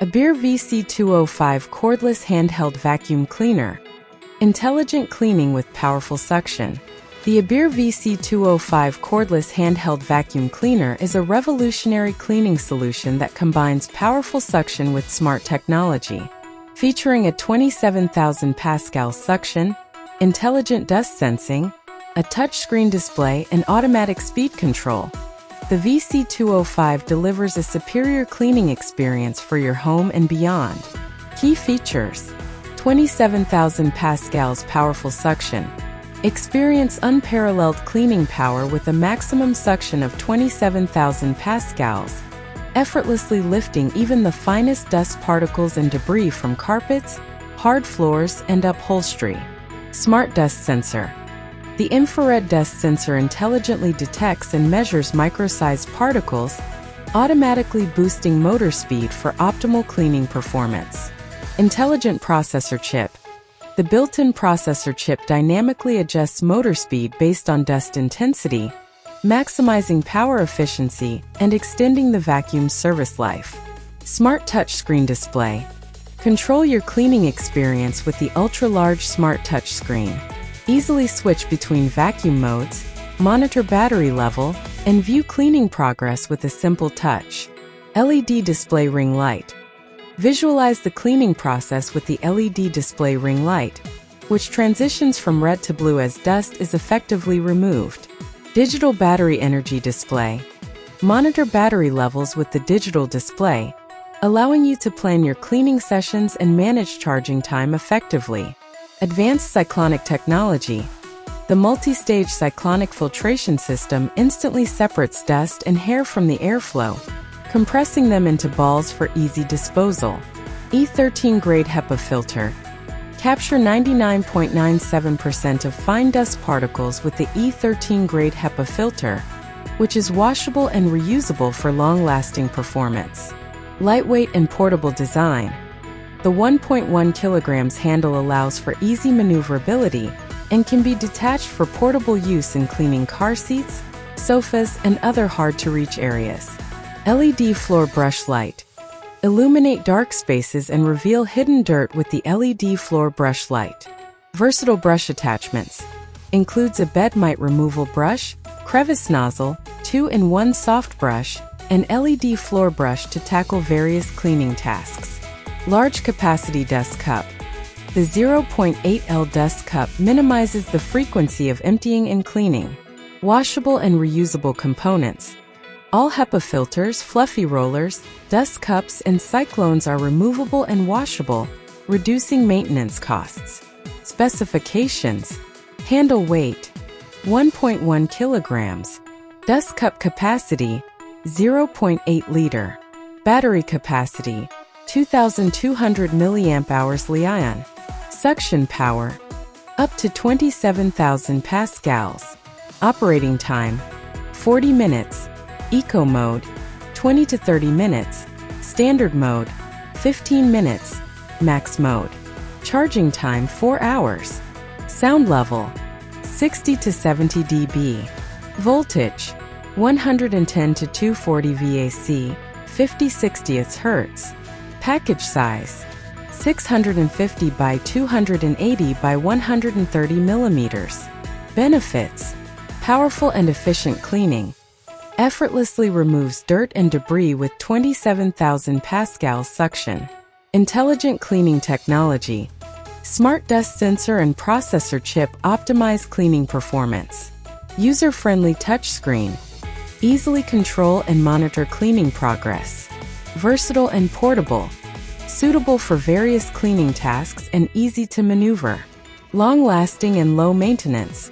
ABIR VC205 Cordless Handheld Vacuum Cleaner. Intelligent cleaning with powerful suction. The ABIR VC205 Cordless Handheld Vacuum Cleaner is a revolutionary cleaning solution that combines powerful suction with smart technology. Featuring a 27,000 pascal suction, intelligent dust sensing, a touchscreen display, and automatic speed control, the VC205 delivers a superior cleaning experience for your home and beyond. Key features: 27,000 pascals powerful suction. Experience unparalleled cleaning power with a maximum suction of 27,000 pascals, effortlessly lifting even the finest dust particles and debris from carpets, hard floors, and upholstery. Smart dust sensor. The infrared dust sensor intelligently detects and measures micro-sized particles, automatically boosting motor speed for optimal cleaning performance. Intelligent processor chip. The built-in processor chip dynamically adjusts motor speed based on dust intensity, maximizing power efficiency and extending the vacuum's service life. Smart touchscreen display. Control your cleaning experience with the ultra-large smart touchscreen. Easily switch between vacuum modes, monitor battery level, and view cleaning progress with a simple touch. LED display ring light. Visualize the cleaning process with the LED display ring light, which transitions from red to blue as dust is effectively removed. Digital battery energy display. Monitor battery levels with the digital display, allowing you to plan your cleaning sessions and manage charging time effectively. Advanced cyclonic technology. The multi-stage cyclonic filtration system instantly separates dust and hair from the airflow, compressing them into balls for easy disposal. E13 grade HEPA filter. Capture 99.97% of fine dust particles with the E13 grade HEPA filter, which is washable and reusable for long-lasting performance. Lightweight and portable design. The 1.1 kilograms handle allows for easy maneuverability and can be detached for portable use in cleaning car seats, sofas, and other hard-to-reach areas. LED floor brush light. Illuminate dark spaces and reveal hidden dirt with the LED floor brush light. Versatile brush attachments. Includes a bed mite removal brush, crevice nozzle, 2-in-1 soft brush, and LED floor brush to tackle various cleaning tasks. Large capacity dust cup. The 0.8 L dust cup minimizes the frequency of emptying and cleaning. Washable and reusable components. All HEPA filters, fluffy rollers, dust cups, and cyclones are removable and washable, reducing maintenance costs. Specifications: handle weight 1.1 kilograms, dust cup capacity 0.8 liter, battery capacity 2,200 mAh Li-ion, suction power up to 27,000 pascals, operating time 40 minutes, Eco mode 20 to 30 minutes, standard mode 15 minutes, max mode, charging time 4 hours, sound level 60 to 70 dB, voltage 110 to 240 VAC, 50/60 Hz. Package size 650 by 280 by 130 millimeters. Benefits: powerful and efficient cleaning. Effortlessly removes dirt and debris with 27,000 pascals suction. Intelligent cleaning technology. Smart dust sensor and processor chip optimize cleaning performance. User-friendly touchscreen. Easily control and monitor cleaning progress. Versatile and portable. Suitable for various cleaning tasks and easy to maneuver. Long-lasting and low maintenance.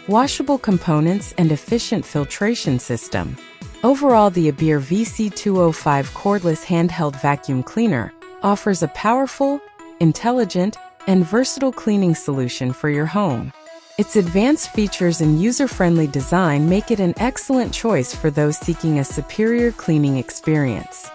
Washable components and efficient filtration system. Overall, the ABIR VC205 Cordless Handheld Vacuum Cleaner offers a powerful, intelligent, and versatile cleaning solution for your home. Its advanced features and user-friendly design make it an excellent choice for those seeking a superior cleaning experience.